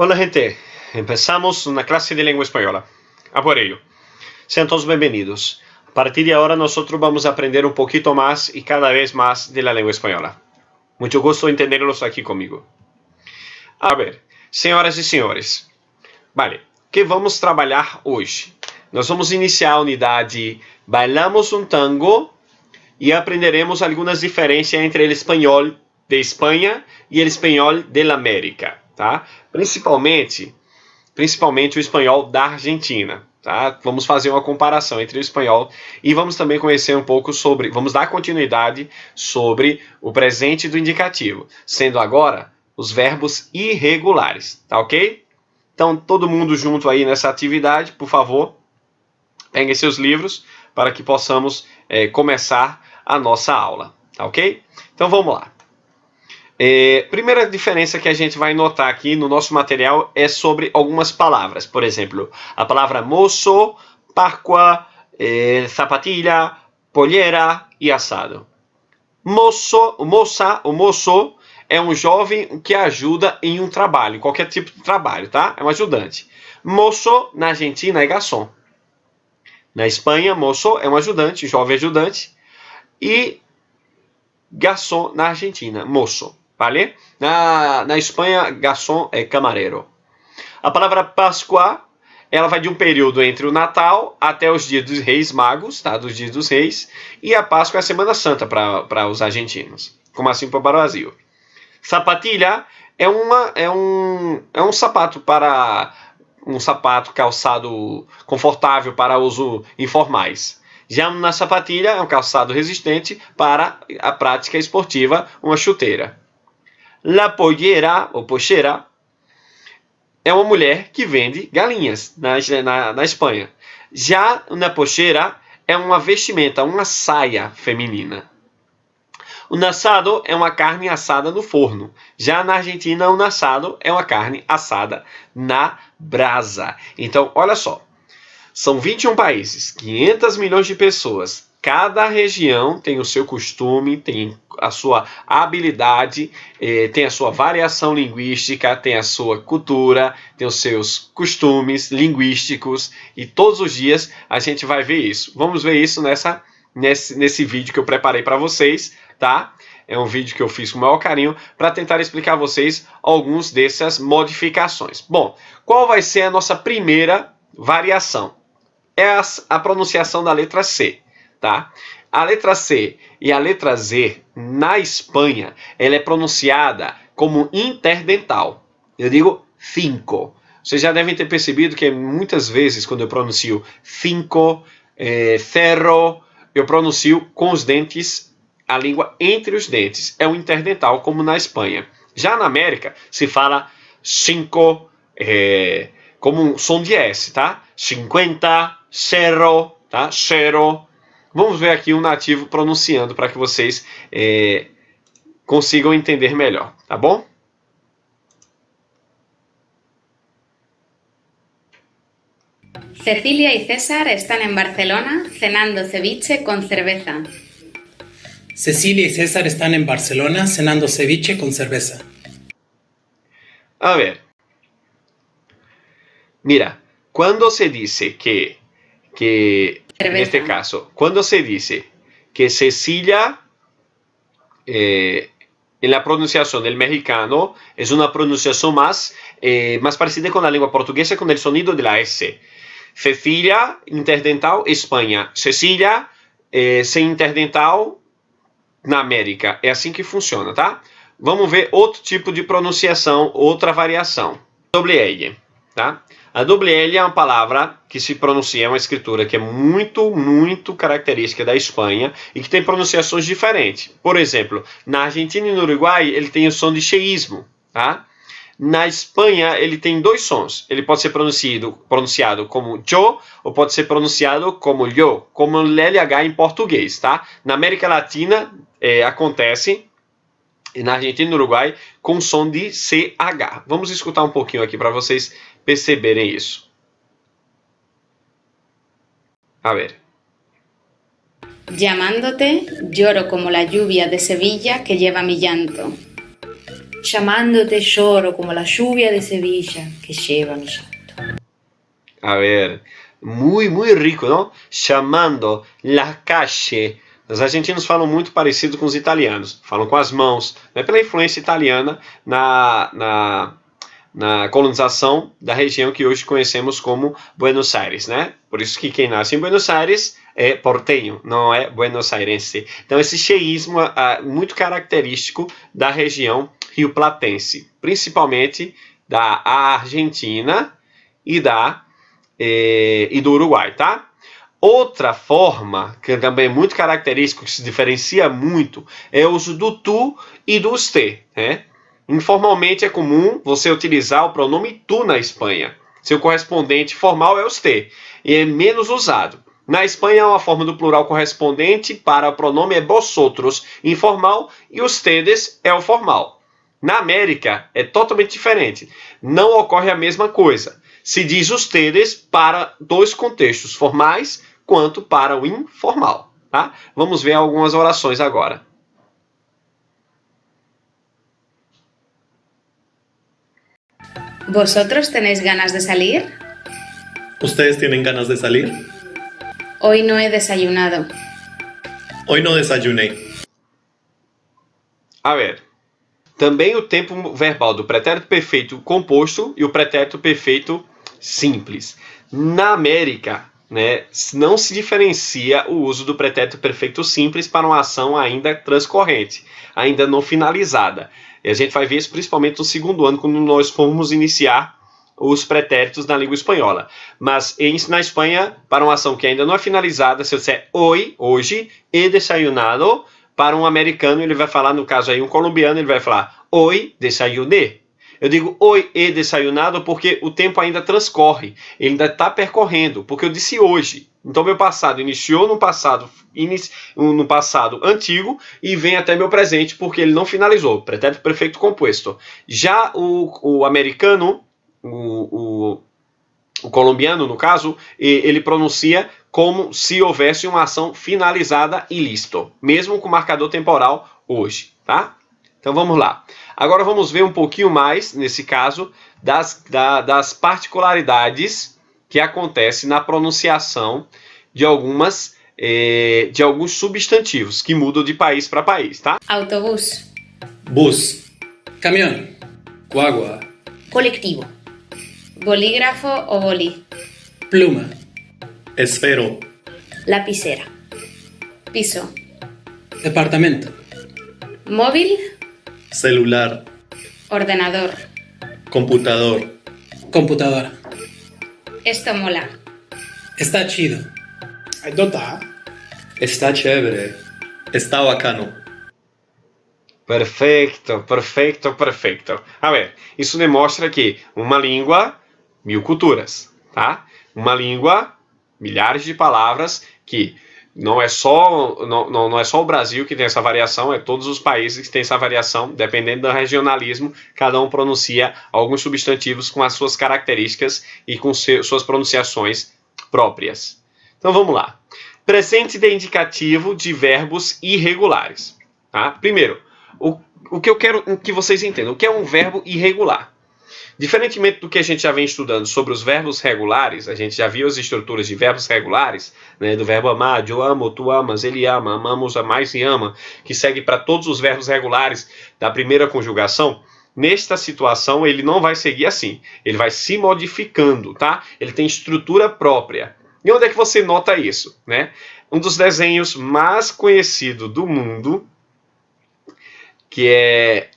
Hola gente, empezamos una clase de lengua española. A por ello. Sean todos bienvenidos. A partir de ahora nosotros vamos a aprender un poquito más y cada vez más de la lengua española. Mucho gusto en tenerlos aquí conmigo. A ver, senhoras e senhores, vale, que vamos trabalhar hoje? Nós vamos iniciar a unidade Bailamos um Tango e aprenderemos algumas diferenças entre o espanhol de Espanha e o espanhol de América, tá? Principalmente o espanhol da Argentina, tá? Vamos fazer uma comparação entre o espanhol e vamos também conhecer um pouco sobre, vamos dar continuidade sobre o presente do indicativo, sendo agora os verbos irregulares, tá ok? Então, todo mundo junto aí nessa atividade, por favor, peguem seus livros para que possamos começar a nossa aula, tá ok? Então, vamos lá. Primeira diferença que a gente vai notar aqui no nosso material é sobre algumas palavras. Por exemplo, a palavra moço, Páscoa, zapatilha, pollera e assado. Moço, moça, o moço é um jovem que ajuda em um trabalho, qualquer tipo de trabalho, tá? É um ajudante. Moço, na Argentina, é garçom. Na Espanha, moço é um ajudante, jovem ajudante. E garçom na Argentina, moço, vale? Na Espanha, garçom é camareiro. A palavra Páscoa, ela vai de um período entre o Natal até os dias dos Reis Magos, tá? Dos dias dos Reis. E a Páscoa é a Semana Santa para os argentinos, como assim para o Brasil. Sapatilha é um sapato para um sapato calçado confortável para uso informais. Já na sapatilha é um calçado resistente para a prática esportiva, uma chuteira. La pollera ou pochera é uma mulher que vende galinhas na Espanha. Já na pochera é uma vestimenta, uma saia feminina. O assado é uma carne assada no forno. Já na Argentina, o assado é uma carne assada na brasa. Então, olha só. São 21 países, 500 milhões de pessoas. Cada região tem o seu costume, tem a sua habilidade, tem a sua variação linguística, tem a sua cultura, tem os seus costumes linguísticos. E todos os dias a gente vai ver isso. Vamos ver isso nesse vídeo que eu preparei para vocês, tá? É um vídeo que eu fiz com o maior carinho para tentar explicar a vocês algumas dessas modificações. Bom, qual vai ser a nossa primeira variação? É a pronunciação da letra C, tá? A letra C e a letra Z, na Espanha, ela é pronunciada como interdental. Eu digo cinco. Vocês já devem ter percebido que muitas vezes, quando eu pronuncio cinco, cerro, eu pronuncio com os dentes, a língua entre os dentes. É o interdental, como na Espanha. Já na América, se fala cinco, como um som de S, tá? 50, zero, tá? Zero. Vamos ver aqui um nativo pronunciando para que vocês consigam entender melhor, tá bom? Cecilia y César están en Barcelona cenando ceviche con cerveza. Cecilia y César están en Barcelona cenando ceviche con cerveza. A ver. Mira, cuando se dice que en este caso, cuando se dice que Cecilia, en la pronunciación del mexicano, es una pronunciación más parecida con la lengua portuguesa, con el sonido de la S. Cecilia, interdental, Espanha. Cecília, sem interdental, na América. É assim que funciona, tá? Vamos ver outro tipo de pronunciação, outra variação. Doble L, tá? A doble L é uma palavra que se pronuncia, é uma escritura que é muito, muito característica da Espanha e que tem pronunciações diferentes. Por exemplo, na Argentina e no Uruguai, ele tem o som de cheísmo, tá? Na Espanha, ele tem dois sons. Ele pode ser pronunciado como yo ou pode ser pronunciado como yo, como o LH em português, tá? Na América Latina, acontece, e na Argentina e no Uruguai, com som de CH. Vamos escutar um pouquinho aqui para vocês perceberem isso. A ver. Llamándote, lloro como la lluvia de Sevilla que lleva mi llanto. Llamándote lloro como la lluvia de Sevilla que lleva mi llanto. A ver, muy rico, não? Chamando la calle. Os argentinos falam muito parecido com os italianos. Falam com as mãos. Né? Pela influência italiana na colonização da região que hoje conhecemos como Buenos Aires, né? Por isso que quem nasce em Buenos Aires é porteño, não é buenos-airense. Então esse cheísmo é muito característico da região rioplatense, principalmente da Argentina e do Uruguai, tá? Outra forma, que também é muito característica, que se diferencia muito, é o uso do tu e do usted, né? Informalmente é comum você utilizar o pronome tu na Espanha. Seu correspondente formal é usted, e é menos usado. Na Espanha, uma forma do plural correspondente para o pronome é vosotros, informal, e ustedes é o formal. Na América, é totalmente diferente. Não ocorre a mesma coisa. Se diz ustedes para dois contextos, formais quanto para o informal. Tá? Vamos ver algumas orações agora. ¿Vosotros tenéis ganas de salir? ¿Ustedes tienen ganas de salir? Hoy no he desayunado. Hoy no desayuné. A ver, também o tempo verbal do pretérito perfeito composto e o pretérito perfeito simples. Na América, né, não se diferencia o uso do pretérito perfeito simples para uma ação ainda transcorrente, ainda não finalizada. E a gente vai ver isso principalmente no segundo ano, quando nós formos iniciar os pretéritos na língua espanhola. Mas na Espanha, para uma ação que ainda não é finalizada, se eu disser hoy, hoje, he desayunado, para um americano ele vai falar, no caso aí um colombiano, ele vai falar hoy desayuné. Eu digo hoy he desayunado porque o tempo ainda transcorre, ele ainda está percorrendo, porque eu disse hoje. Então meu passado iniciou no passado antigo e vem até meu presente porque ele não finalizou. Pretérito perfeito composto. Já o americano, o colombiano no caso, ele pronuncia como se houvesse uma ação finalizada e listo, mesmo com marcador temporal hoje, tá? Então vamos lá. Agora vamos ver um pouquinho mais, nesse caso, das particularidades que acontecem na pronunciação de alguns substantivos que mudam de país para país, tá? Autobús. Bus, camión, guagua, Colectivo. Bolígrafo o boli. pluma, Esfero. Lapicera. Piso. departamento, Móvil. Celular. Ordenador. Computador. computadora. Esto mola. Está chido. Então tá. Está chévere. Está bacano. Perfeito. A ver, isso demonstra que uma língua, 1000 culturas, tá? Uma língua, milhares de palavras que não é só o Brasil que tem essa variação, é todos os países que têm essa variação, dependendo do regionalismo, cada um pronuncia alguns substantivos com as suas características e com suas pronunciações próprias. Então vamos lá. Presente de indicativo de verbos irregulares. Tá? Primeiro, o que eu quero que vocês entendam, o que é um verbo irregular? Diferentemente do que a gente já vem estudando sobre os verbos regulares, a gente já viu as estruturas de verbos regulares, né, do verbo amar, eu amo, tu amas, ele ama, amamos, amais e ama, que segue para todos os verbos regulares da primeira conjugação. Nesta situação, ele não vai seguir assim, ele vai se modificando, tá? Ele tem estrutura própria. E onde é que você nota isso, né? Um dos desenhos mais conhecidos do mundo, que é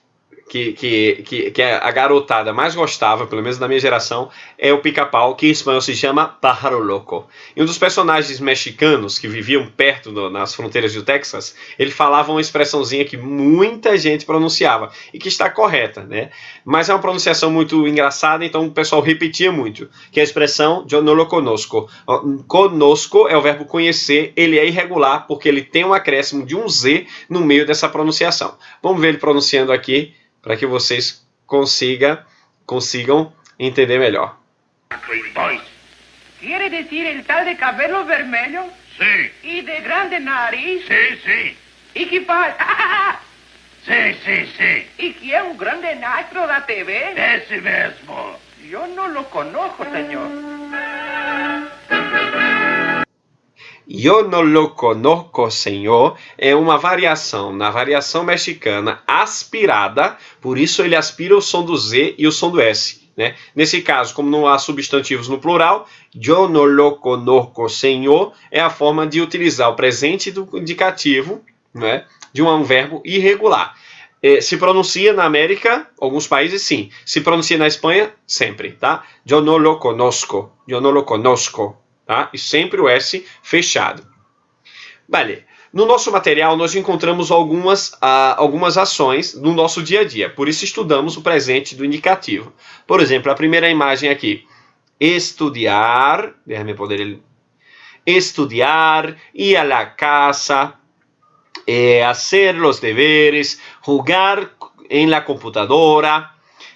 a garotada mais gostava, pelo menos da minha geração, é o Pica-Pau, que em espanhol se chama Pájaro Loco. E um dos personagens mexicanos que viviam perto nas fronteiras do Texas, ele falava uma expressãozinha que muita gente pronunciava, e que está correta, né? Mas é uma pronunciação muito engraçada, então o pessoal repetia muito, que é a expressão yo no lo conozco. Conosco é o verbo conhecer, ele é irregular, porque ele tem um acréscimo de um Z no meio dessa pronunciação. Vamos ver ele pronunciando aqui, para que vocês consigam entender melhor. ¿Quiere decir el tal de cabello vermelho? Sí. ¿Y de grande nariz? Sí, sí. ¿Y qué pasa? Sí. ¿Y quién es un grande astro da TV? Ese mismo. Yo no lo conozco, señor. Yo no lo conozco, senhor, é uma variação na variação mexicana aspirada, por isso ele aspira o som do Z e o som do S. Né? Nesse caso, como não há substantivos no plural, yo no lo conozco, senhor, é a forma de utilizar o presente do indicativo, né, de um verbo irregular. Se pronuncia na América, alguns países sim. Se pronuncia na Espanha, sempre, tá? Yo no lo conozco, tá? E sempre o S fechado. Vale. No nosso material, nós encontramos algumas ações no nosso dia a dia. Por isso, estudamos o presente do indicativo. Por exemplo, a primeira imagem aqui. Estudiar. Déjame poder... Estudiar, ir a la casa, hacer los deberes, jugar en la computadora,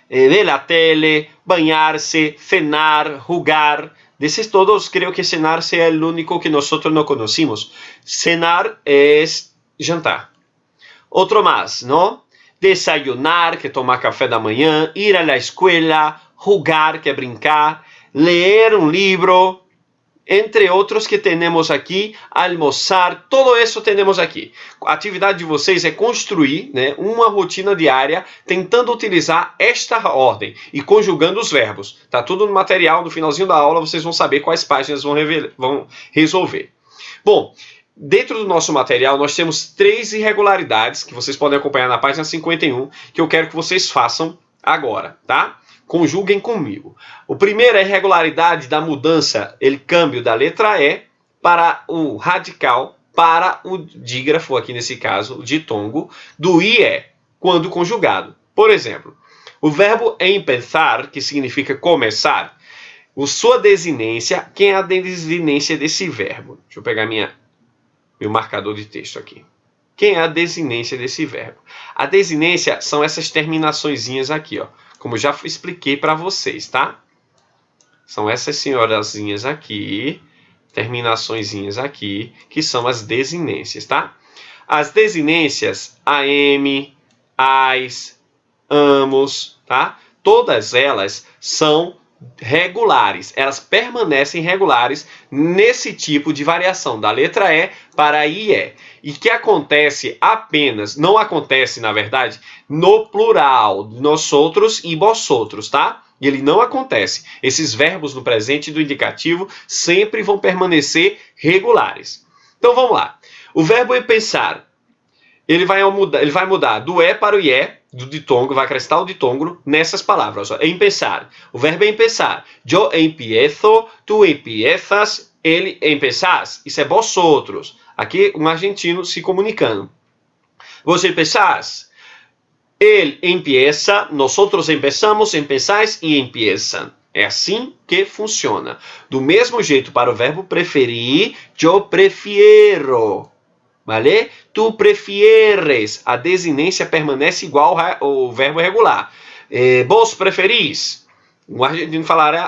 ver la tele, bañarse, cenar, jugar. Desses todos, creo que cenar sea el único que nosotros no conocimos. Cenar es jantar. Outro más, ¿no? Desayunar, que é tomar café da manhã, ir a la escuela, jugar, que é brincar, leer um livro, entre outros que temos aqui, almoçar, tudo isso temos aqui. A atividade de vocês é construir, né, uma rotina diária, tentando utilizar esta ordem e conjugando os verbos. Tá tudo no material, no finalzinho da aula vocês vão saber quais páginas vão resolver. Bom, dentro do nosso material nós temos 3 irregularidades que vocês podem acompanhar na página 51, que eu quero que vocês façam agora, tá? Conjuguem comigo. O primeiro é a irregularidade da mudança, ele câmbio da letra E para o radical, para o dígrafo, aqui nesse caso, o ditongo, do IE, quando conjugado. Por exemplo, o verbo empezar, que significa começar, sua desinência, quem é a desinência desse verbo? Deixa eu pegar meu marcador de texto aqui. Quem é a desinência desse verbo? A desinência são essas terminaçõezinhas aqui, ó. Como já expliquei para vocês, tá? São essas senhorazinhas aqui, terminaçõezinhas aqui, que são as desinências, tá? As desinências, am, as, amos, tá? Todas elas são regulares, elas permanecem regulares nesse tipo de variação da letra E para IE. E que acontece apenas, não acontece na verdade, no plural, nós outros e vós outros, tá? E ele não acontece. Esses verbos no presente do indicativo sempre vão permanecer regulares. Então vamos lá. O verbo empezar, ele vai mudar do E para o IE, do ditongo, vai acrescentar o ditongo nessas palavras. Ó. Empezar. O verbo é empezar. Yo empiezo, tu empiezas, ele empezás. Isso é vosotros. Aqui um argentino se comunicando. Vos empezás. Ele empieza, nosotros empezamos, empezáis e empiezan. É assim que funciona. Do mesmo jeito para o verbo preferir, yo prefiero. Vale? Tu prefieres. A desinência permanece igual ao verbo regular. Vos preferís. O argentino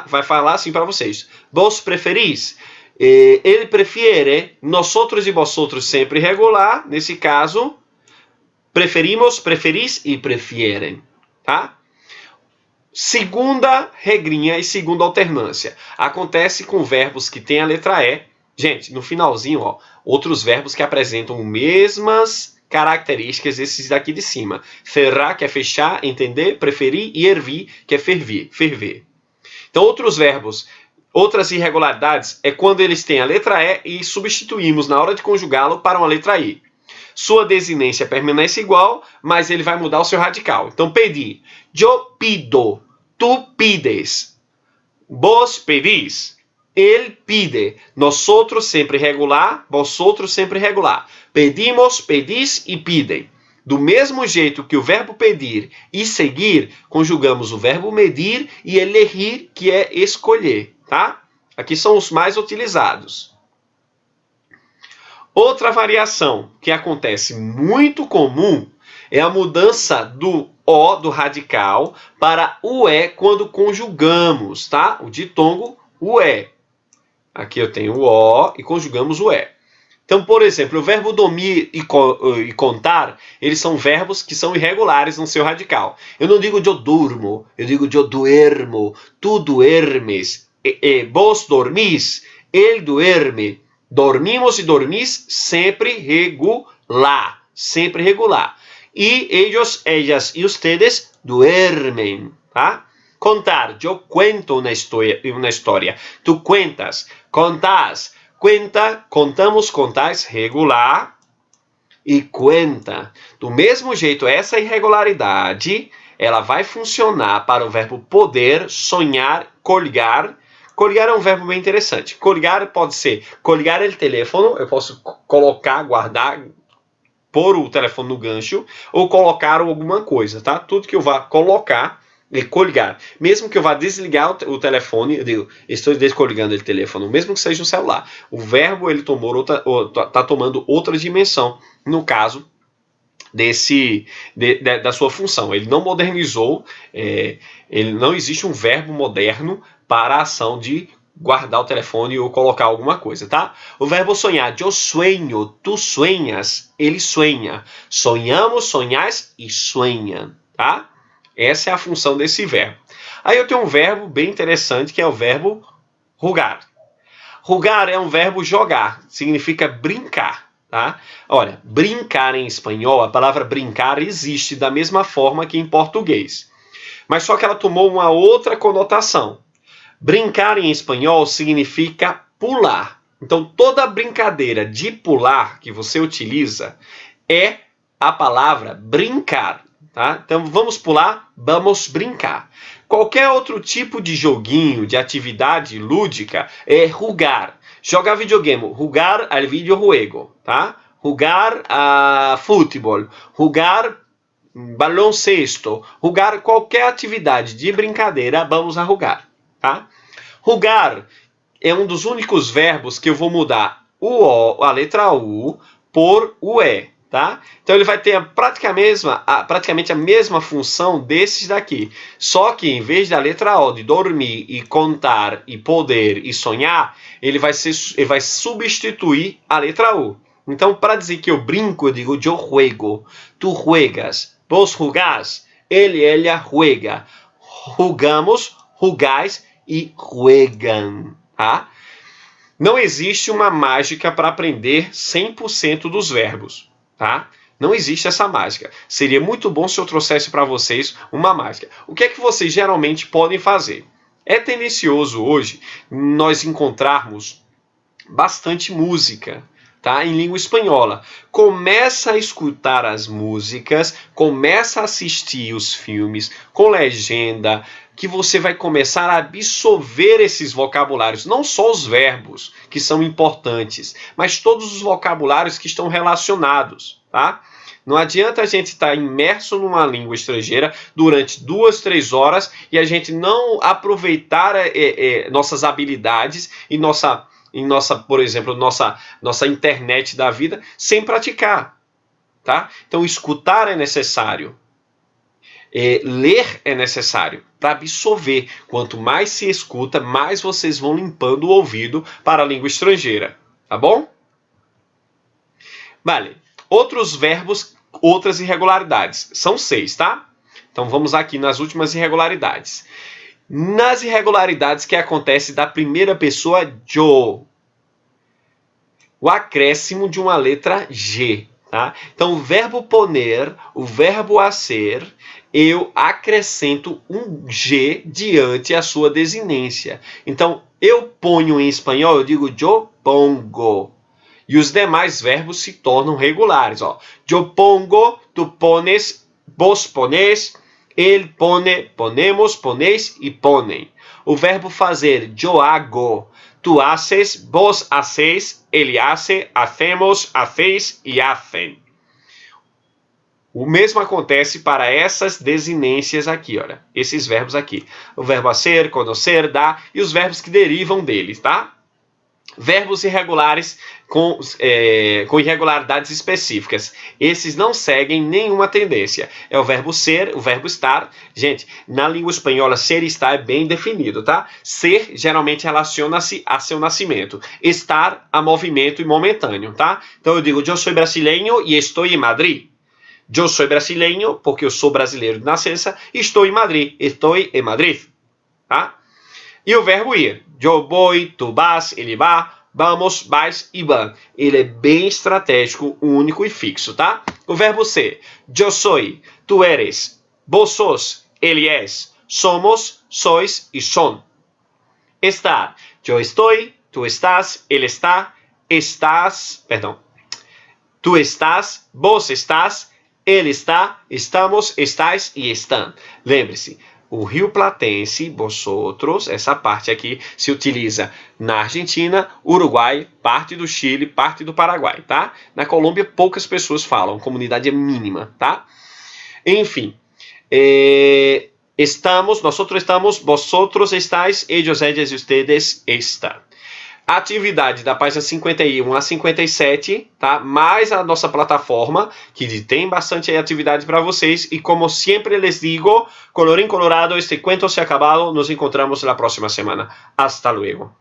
vai falar assim para vocês. Vos preferís. Ele prefere. Nosotros e vosotros sempre regular. Nesse caso, preferimos, preferís e prefierem. Tá? Segunda regrinha e segunda alternância. Acontece com verbos que têm a letra E. Gente, no finalzinho, ó, outros verbos que apresentam mesmas características esses daqui de cima. Ferrar, que é fechar, entender, preferir, e ervir, que é ferver. Então, outros verbos, outras irregularidades, é quando eles têm a letra E e substituímos na hora de conjugá-lo para uma letra I. Sua desinência permanece igual, mas ele vai mudar o seu radical. Então, pedir. Yo pido, tu pides, vos pedís. Ele pide, nosotros sempre regular, vosotros sempre regular. Pedimos, pedis e pidem. Do mesmo jeito que o verbo pedir e seguir, conjugamos o verbo medir e elegir, que é escolher, tá? Aqui são os mais utilizados. Outra variação que acontece muito comum é a mudança do O, do radical, para o E quando conjugamos, tá? O ditongo, o E. Aqui eu tenho o O e conjugamos o E. Então, por exemplo, o verbo dormir e contar, eles são verbos que são irregulares no seu radical. Eu não digo eu durmo, eu digo eu duermo, tu duermes, vos dormis, ele duerme. Dormimos e dormis sempre regular, sempre regular. E ellos, ellas e ustedes duermen, tá? Contar, eu cuento uma história. Tu cuentas, contás. Cuenta, contamos, contais, regular e cuenta. Do mesmo jeito, essa irregularidade, ela vai funcionar para o verbo poder, sonhar, colgar. Colgar é um verbo bem interessante. Colgar pode ser colgar o telefone, eu posso colocar, guardar, pôr o telefone no gancho, ou colocar alguma coisa, tá? Tudo que eu vá colocar e colgar. Mesmo que eu vá desligar o telefone, eu digo, estou descolgando o telefone, mesmo que seja um celular. O verbo, ele tá tomando outra dimensão, no caso da sua função. Ele não modernizou, ele não existe um verbo moderno para a ação de guardar o telefone ou colocar alguma coisa, tá? O verbo sonhar, eu sonho, tu sueñas, ele sonha. Sonhamos, sonhais e sonha, tá? Essa é a função desse verbo. Aí eu tenho um verbo bem interessante, que é o verbo rugar. Rugar é um verbo jogar, significa brincar, tá? Olha, brincar em espanhol, a palavra brincar existe da mesma forma que em português. Mas só que ela tomou uma outra conotação. Brincar em espanhol significa pular. Então, toda brincadeira de pular que você utiliza é a palavra brincar. Tá? Então, vamos pular, vamos brincar. Qualquer outro tipo de joguinho, de atividade lúdica, é rugar. Jogar videogame, rugar al videojuego. Tá? Rugar a futebol, rugar baloncesto, rugar qualquer atividade de brincadeira, vamos a rugar. Tá? Rugar é um dos únicos verbos que eu vou mudar a letra U por o E. Tá? Então ele vai ter praticamente a mesma função desses daqui. Só que em vez da letra O de dormir e contar e poder e sonhar, ele vai substituir a letra U. Então, para dizer que eu brinco, eu digo eu juego, tu juegas, vos jugás, ele, ella juega, jugamos, jugais e juegan. Tá? Não existe uma mágica para aprender 100% dos verbos. Tá? Não existe essa mágica. Seria muito bom se eu trouxesse para vocês uma mágica. O que é que vocês geralmente podem fazer? É tendencioso hoje nós encontrarmos bastante música, tá? Em língua espanhola. Começa a escutar as músicas, começa a assistir os filmes com legenda, que você vai começar a absorver esses vocabulários, não só os verbos, que são importantes, mas todos os vocabulários que estão relacionados, tá? Não adianta a gente estar imerso numa língua estrangeira durante 2, 3 horas e a gente não aproveitar nossas habilidades e por exemplo, nossa internet da vida sem praticar, tá? Então, escutar é necessário. Ler é necessário para absorver. Quanto mais se escuta, mais vocês vão limpando o ouvido para a língua estrangeira. Tá bom? Vale. Outros verbos, outras irregularidades. São 6, tá? Então vamos aqui nas últimas irregularidades. Nas irregularidades que acontece da primeira pessoa, yo. O acréscimo de uma letra G. Tá? Então, o verbo poner, o verbo hacer, eu acrescento um G diante a sua desinência. Então, eu ponho em espanhol, eu digo yo pongo. E os demais verbos se tornam regulares. Ó. Yo pongo, tu pones, vos pones, ele pone, ponemos, poneis e ponem. O verbo fazer, yo hago. Tu haces, vos hacéis, ele hace, hacemos, hacéis e hacen. O mesmo acontece para essas desinências aqui, olha. Esses verbos aqui. O verbo hacer, conocer, dar e os verbos que derivam deles, tá? Verbos irregulares com irregularidades específicas. Esses não seguem nenhuma tendência. É o verbo ser, o verbo estar. Gente, na língua espanhola, ser e estar é bem definido, tá? Ser geralmente relaciona-se a seu nascimento. Estar a movimento e momentâneo, tá? Então eu digo, eu sou brasileño e estou em Madrid. Eu sou brasileño porque eu sou brasileiro de nascença e estou em Madrid. Estou em Madrid, tá? E o verbo ir. Eu vou, tu vas, ele vai. Vamos, vais e van. Ele é bem estratégico, único e fixo, tá? O verbo ser. Eu sou, tu eres, vos sos, ele és, somos, sois e son. Estar. Eu estou, tu estás, ele está, estás, perdão. Tu estás, vos estás, ele está, estamos, estáis e estão. Lembre-se. O Rio Platense, vosotros, essa parte aqui se utiliza na Argentina, Uruguai, parte do Chile, parte do Paraguai, tá? Na Colômbia, poucas pessoas falam, a comunidade é mínima, tá? Enfim, nosotros estamos, vosotros estáis, ellos, ellas e ustedes están. Atividade da página 51 a 57, tá? Mais a nossa plataforma, que tem bastante atividade para vocês. E como sempre les digo, colorín colorado, este cuento se ha acabado. Nos encontramos na próxima semana. Hasta luego.